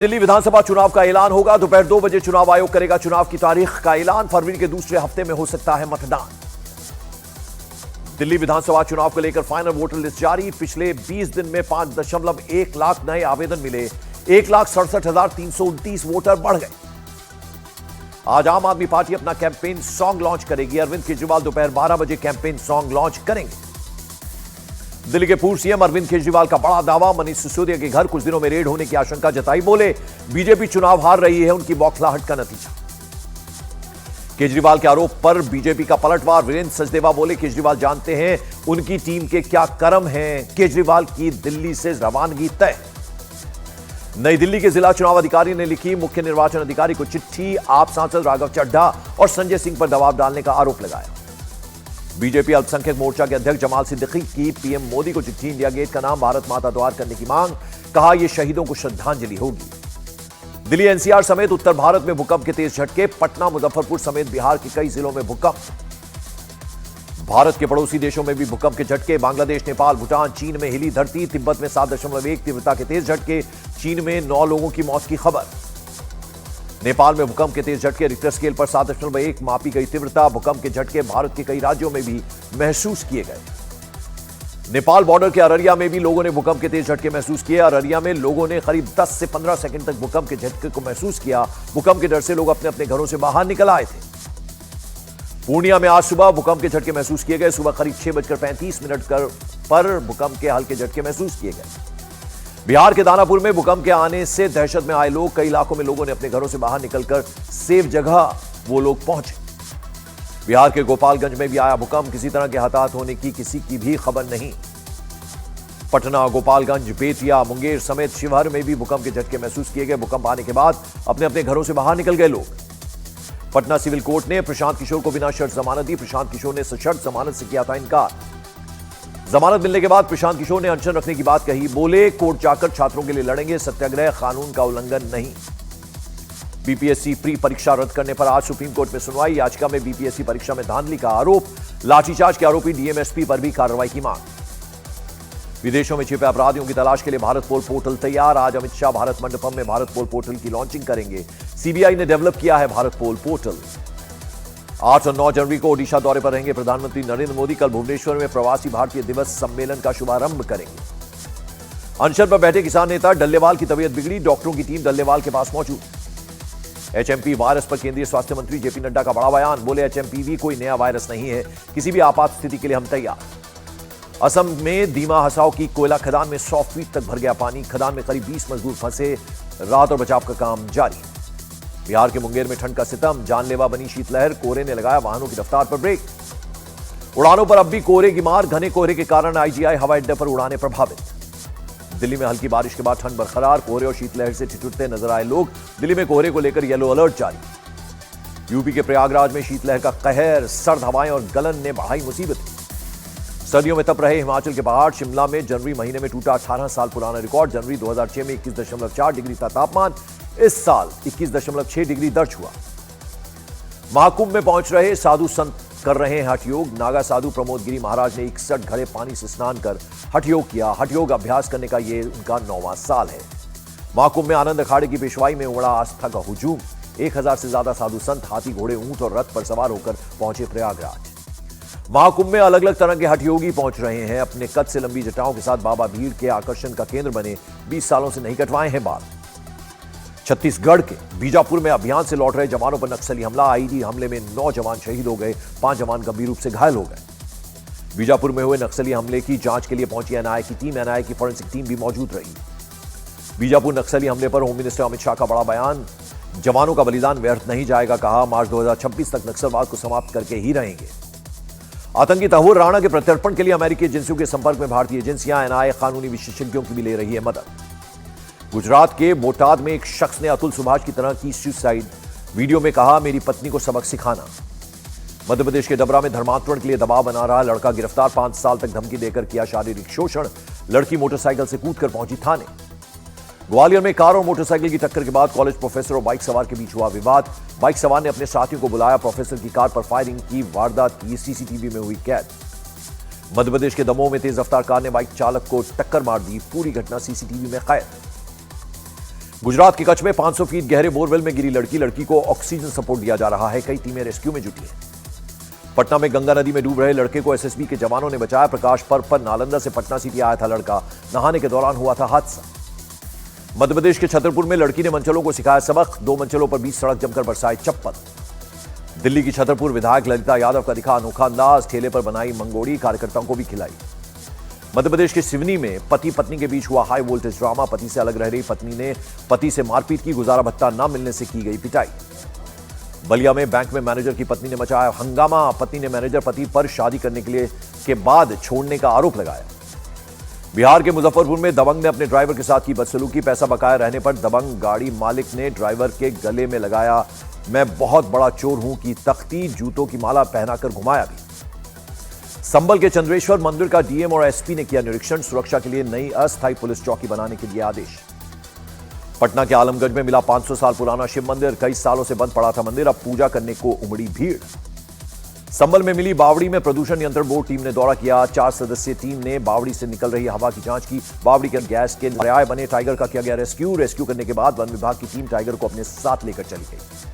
दिल्ली विधानसभा चुनाव का ऐलान होगा। दोपहर 2 बजे चुनाव आयोग करेगा चुनाव की तारीख का ऐलान। फरवरी के दूसरे हफ्ते में हो सकता है मतदान। दिल्ली विधानसभा चुनाव को लेकर फाइनल वोटर लिस्ट जारी। पिछले 20 दिन में 5.1 लाख नए आवेदन मिले। 1,67,329 वोटर बढ़ गए। आज आम आदमी पार्टी अपना कैंपेन सॉन्ग लॉन्च करेगी। अरविंद केजरीवाल दोपहर 12 बजे कैंपेन सॉन्ग लॉन्च करेंगे। दिल्ली के पूर्व सीएम अरविंद केजरीवाल का बड़ा दावा। मनीष सिसोदिया के घर कुछ दिनों में रेड होने की आशंका जताई। बोले बीजेपी चुनाव हार रही है, उनकी बौखलाहट का नतीजा। केजरीवाल के आरोप पर बीजेपी का पलटवार। वीरेंद्र सचदेवा बोले केजरीवाल जानते हैं उनकी टीम के क्या कर्म हैं। केजरीवाल की दिल्ली से रवानगी तय। नई दिल्ली के जिला चुनाव अधिकारी ने लिखी मुख्य निर्वाचन अधिकारी को चिट्ठी। आप सांसद राघव चड्ढा और संजय सिंह पर दबाव डालने का आरोप लगाया। बीजेपी अल्पसंख्यक मोर्चा के अध्यक्ष जमाल सिद्दीकी की पीएम मोदी को चिट्ठी। इंडिया गेट का नाम भारत माता द्वार करने की मांग। कहा यह शहीदों को श्रद्धांजलि होगी। दिल्ली एनसीआर समेत उत्तर भारत में भूकंप के तेज झटके। पटना मुजफ्फरपुर समेत बिहार के कई जिलों में भूकंप। भारत के पड़ोसी देशों में भी भूकंप के झटके। बांग्लादेश, नेपाल, भूटान, चीन में हिली धरती। तिब्बत में 7.1 तीव्रता के तेज झटके। चीन में 9 लोगों की मौत की खबर। नेपाल में भूकंप के तेज झटके। रिक्टर स्केल पर 7.1 मापी गई तीव्रता। भूकंप के झटके भारत के कई राज्यों में भी महसूस किए गए। नेपाल बॉर्डर के अररिया में भी लोगों ने भूकंप के तेज झटके महसूस किए। अररिया में लोगों ने करीब 10 से 15 सेकंड तक भूकंप के झटके को महसूस किया। भूकंप के डर से लोग अपने अपने घरों से बाहर निकल आए थे। पूर्णिया में आज सुबह भूकंप के झटके महसूस किए गए। सुबह करीब 6:35 पर भूकंप के हल्के झटके महसूस किए गए। बिहार के दानापुर में भूकंप के आने से दहशत में आए लोग। कई इलाकों में लोगों ने अपने घरों से बाहर निकलकर सेफ जगह वो लोग पहुंचे। बिहार के गोपालगंज में भी आया भूकंप। किसी तरह के हताहत होने की किसी की भी खबर नहीं। पटना, गोपालगंज, बेतिया, मुंगेर समेत शिवहर में भी भूकंप के झटके महसूस किए गए। भूकंप आने के बाद अपने अपने घरों से बाहर निकल गए लोग। पटना सिविल कोर्ट ने प्रशांत किशोर को बिना शर्त जमानत दी। प्रशांत किशोर ने सशर्त जमानत से किया था इनकार। जमानत मिलने के बाद प्रशांत किशोर ने अनशन रखने की बात कही। बोले कोर्ट जाकर छात्रों के लिए लड़ेंगे। सत्याग्रह कानून का उल्लंघन नहीं। बीपीएससी प्री परीक्षा रद्द करने पर आज सुप्रीम कोर्ट में सुनवाई। याचिका में बीपीएससी परीक्षा में धांधली का आरोप। लाठीचार्ज के आरोपी डीएमएसपी पर भी कार्रवाई की मांग। विदेशों में छिपे अपराधियों की तलाश के लिए भारत पोल पोर्टल तैयार। आज अमित शाह भारत मंडपम में भारत पोल पोर्टल की लॉन्चिंग करेंगे। सीबीआई ने डेवलप किया है भारत पोल पोर्टल। 8 और 9 जनवरी को ओडिशा दौरे पर रहेंगे प्रधानमंत्री नरेंद्र मोदी। कल भुवनेश्वर में प्रवासी भारतीय दिवस सम्मेलन का शुभारंभ करेंगे। अनशन पर बैठे किसान नेता डल्लेवाल की तबीयत बिगड़ी। डॉक्टरों की टीम डल्लेवाल के पास मौजूद। एचएमपी वायरस पर केंद्रीय स्वास्थ्य मंत्री जेपी नड्डा का बड़ा बयान। बोले एचएमपीवी कोई नया वायरस नहीं है, किसी भी आपात स्थिति के लिए हम तैयार। असम में दीमा हसाओ की कोयला खदान में 100 फीट तक भर गया पानी। खदान में करीब 20 मजदूर फंसे। राहत और बचाव का काम जारी। बिहार के मुंगेर में ठंड का सितम। जानलेवा बनी शीतलहर। कोहरे ने लगाया वाहनों की रफ्तार पर ब्रेक। उड़ानों पर अब भी कोहरे की मार। घने कोहरे के कारण आईजीआई हवाई अड्डे पर उड़ानें प्रभावित। दिल्ली में हल्की बारिश के बाद ठंड बरकरार। कोहरे और शीतलहर से ठिठुरते नजर आए लोग। दिल्ली में कोहरे को लेकर येलो अलर्ट जारी। यूपी के प्रयागराज में शीतलहर का कहर। सर्द हवाएं और गलन ने बढ़ाई मुसीबत। सर्दियों में तप रहे हिमाचल के पहाड़। शिमला में जनवरी महीने में टूटा 18 साल पुराना रिकॉर्ड। जनवरी 2006 में 21.4 डिग्री था तापमान। इस साल 21.6 डिग्री दर्ज हुआ। महाकुंभ में पहुंच रहे साधु संत कर रहे हैं हठ योग। नागा साधु प्रमोद गिरी महाराज ने 61 घड़े पानी से स्नान कर हठ योग किया। हठ योग अभ्यास करने का यह उनका 9वां साल है। महाकुंभ में आनंद अखाड़े की पेशवाई में उमड़ा आस्था का हुजूम। 1000 से ज्यादा साधु संत हाथी, घोड़े, ऊंट और रथ पर सवार होकर पहुंचे प्रयागराज। महाकुंभ में अलग अलग तरह के हठ योगी पहुंच रहे हैं। अपने कद से लंबी जटाओं के साथ बाबा भीड़ के आकर्षण का केंद्र बने। 20 सालों से नहीं कटवाए हैं बाल। छत्तीसगढ़ के बीजापुर में अभियान से लौट रहे जवानों पर नक्सली हमला। आईईडी हमले में 9 जवान शहीद हो गए। 5 जवान गंभीर रूप से घायल हो गए। बीजापुर में हुए नक्सली हमले की जांच के लिए पहुंची एनआईए की टीम। एनआईए की फॉरेंसिक टीम भी मौजूद रही। बीजापुर नक्सली हमले पर होम मिनिस्टर अमित शाह का बड़ा बयान। जवानों का बलिदान व्यर्थ नहीं जाएगा, कहा। मार्च 2026 तक नक्सलवाद को समाप्त करके ही रहेंगे। आतंकी तहव्वुर राणा के प्रत्यर्पण के लिए अमेरिकी एजेंसियों के संपर्क में भारतीय एजेंसियां। एनआईए कानूनी विशेषज्ञों की भी ले रही है मदद। गुजरात के बोटाद में एक शख्स ने अतुल सुभाष की तरह की सुसाइड। वीडियो में कहा मेरी पत्नी को सबक सिखाना। मध्य प्रदेश के डबरा में धर्मांतरण के लिए दबाव बना रहा लड़का गिरफ्तार। 5 साल तक धमकी देकर किया शारीरिक शोषण। लड़की मोटरसाइकिल से कूदकर पहुंची थाने। ग्वालियर में कार और मोटरसाइकिल की टक्कर के बाद कॉलेज प्रोफेसर और बाइक सवार के बीच हुआ विवाद। बाइक सवार ने अपने साथियों को बुलाया। प्रोफेसर की कार पर फायरिंग की। वारदात की सीसीटीवी में हुई कैद। मध्य प्रदेश के दमोह में तेज रफ्तार कार ने बाइक चालक को टक्कर मार दी। पूरी घटना सीसीटीवी में कैद। गुजरात के कच्छ में 500 फीट गहरे बोरवेल में गिरी लड़की को ऑक्सीजन सपोर्ट दिया जा रहा है। कई टीमें रेस्क्यू में जुटी हैं। पटना में गंगा नदी में डूब रहे लड़के को एसएसबी के जवानों ने बचाया। प्रकाश पर्व पर नालंदा से पटना सिटी आया था लड़का। नहाने के दौरान हुआ था हादसा। मध्य प्रदेश के छतरपुर में लड़की ने मंचलों को सिखाया सबक। 2 मंचलों पर बीच सड़क जमकर बरसाए चप्पल। दिल्ली की छतरपुर विधायक ललिता यादव का दिखा अनोखा अंदाज। ठेले पर बनाई मंगोड़ी, कार्यकर्ताओं को भी खिलाई। मध्य प्रदेश के सिवनी में पति पत्नी के बीच हुआ हाई वोल्टेज ड्रामा। पति से अलग रह रही पत्नी ने पति से मारपीट की। गुजारा भत्ता न मिलने से की गई पिटाई। बलिया में बैंक में मैनेजर की पत्नी ने मचाया हंगामा। पत्नी ने मैनेजर पति पर शादी करने के बाद छोड़ने का आरोप लगाया। बिहार के मुजफ्फरपुर में दबंग ने अपने ड्राइवर के साथ की बदसलूकी। पैसा बकाया रहने पर दबंग गाड़ी मालिक ने ड्राइवर के गले में लगाया मैं बहुत बड़ा चोर हूं की तख्ती। जूतों की माला पहनाकर घुमाया भी। संभल के चंद्रेश्वर मंदिर का डीएम और एसपी ने किया निरीक्षण। सुरक्षा के लिए नई अस्थायी पुलिस चौकी बनाने के लिए आदेश। पटना के आलमगंज में मिला 500 साल पुराना शिव मंदिर। कई सालों से बंद पड़ा था मंदिर। अब पूजा करने को उमड़ी भीड़। संभल में मिली बावड़ी में प्रदूषण नियंत्रण बोर्ड टीम ने दौरा किया। 4 सदस्यीय टीम ने बावड़ी से निकल रही हवा की जांच की। बावड़ी के गैस के पर्याय बने टाइगर का किया गया रेस्क्यू करने के बाद वन विभाग की टीम टाइगर को अपने साथ लेकर चली गई।